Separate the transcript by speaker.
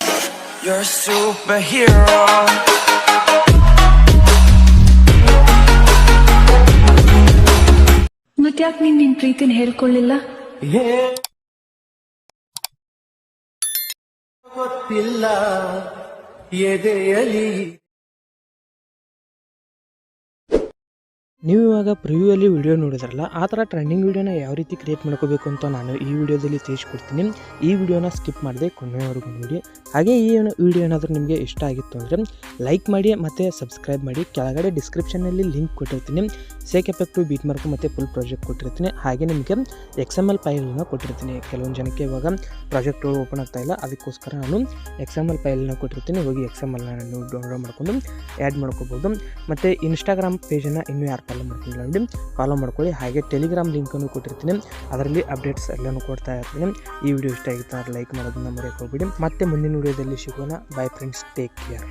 Speaker 1: You're a superhero.
Speaker 2: ಮತ್ತ್ಯಾಕೆ ನೀನ್ ನಿನ್ ಪ್ರೀತಿನ ಹೇಳ್ಕೊಳ್ಳಿಲ್ಲ?
Speaker 3: ಗೊತ್ತಿಲ್ಲ ಎದೆಯಲಿ.
Speaker 4: ನೀವು ಇವಾಗ ಪ್ರಿವ್ಯೂಯಲ್ಲಿ ವಿಡಿಯೋ ನೋಡಿದ್ರಲ್ಲ, ಆ ಥರ ಟ್ರೆಂಡಿಂಗ್ ವೀಡಿಯೋನ ಯಾವ ರೀತಿ ಕ್ರಿಯೇಟ್ ಮಾಡ್ಕೋಬೇಕು ಅಂತ ನಾನು ಈ ವಿಡಿಯೋದಲ್ಲಿ ತಿಳಿಸ್ಕೊಡ್ತೀನಿ. ಈ ವಿಡಿಯೋನ ಸ್ಕಿಪ್ ಮಾಡದೆ ಕೊನೆಯವರೆಗೂ ನೋಡಿ. ಹಾಗೆ ಈ ವಿಡಿಯೋ ಏನಾದರೂ ನಿಮಗೆ ಇಷ್ಟ ಆಗಿತ್ತು ಅಂದರೆ ಲೈಕ್ ಮಾಡಿ ಮತ್ತು ಸಬ್ಸ್ಕ್ರೈಬ್ ಮಾಡಿ. ಕೆಳಗಡೆ ಡಿಸ್ಕ್ರಿಪ್ಷನಲ್ಲಿ ಲಿಂಕ್ ಕೊಟ್ಟಿರ್ತೀನಿ, ಸೇಕ್ ಎಫೆಕ್ಟು, ಬೀಟ್ ಮಾರ್ಕು ಮತ್ತು ಫುಲ್ ಪ್ರಾಜೆಕ್ಟ್ ಕೊಟ್ಟಿರ್ತೀನಿ. ಹಾಗೆ ನಿಮಗೆ XML ಫೈಲನ್ನು ಕೊಟ್ಟಿರ್ತೀನಿ. ಕೆಲವೊಂದು ಜನಕ್ಕೆ ಇವಾಗ ಪ್ರಾಜೆಕ್ಟ್ಗಳು ಓಪನ್ ಆಗ್ತಾ ಇಲ್ಲ, ಅದಕ್ಕೋಸ್ಕರ ನಾನು XML ಫೈಲನ್ನು ಕೊಟ್ಟಿರ್ತೀನಿ. ಹೋಗಿ XMLನ ನೀವು ಡೌನ್ಲೋಡ್ ಮಾಡಿಕೊಂಡು ಆ್ಯಡ್ ಮಾಡ್ಕೋಬೋದು. ಮತ್ತು ಇನ್ಸ್ಟಾಗ್ರಾಮ್ ಪೇಜನ್ನು ಇನ್ನೂ ಯಾರು ಫಾಲೋ ಮಾಡ್ಕೊಂಡಿಲ್ಲ ನೋಡಿ, ಫಾಲೋ ಮಾಡ್ಕೊಳ್ಳಿ. ಹಾಗೆ ಟೆಲಿಗ್ರಾಮ್ ಲಿಂಕನ್ನು ಕೊಟ್ಟಿರ್ತೀನಿ, ಅದರಲ್ಲಿ ಅಪ್ಡೇಟ್ಸ್ ಎಲ್ಲನೂ ಕೊಡ್ತಾ ಇರ್ತೀನಿ. ಈ ವಿಡಿಯೋ ಇಷ್ಟ ಆಗಿತ್ತು ಅಂದರೆ ಲೈಕ್ ಮಾಡೋದನ್ನ ಮರೆಯೋಕೆ ಹೋಗ್ಬಿಡಿ. ಮತ್ತೆ ಮುಂದಿನ ವಿಡಿಯೋದಲ್ಲಿ ಸಿಗೋಣ. By friends, take care.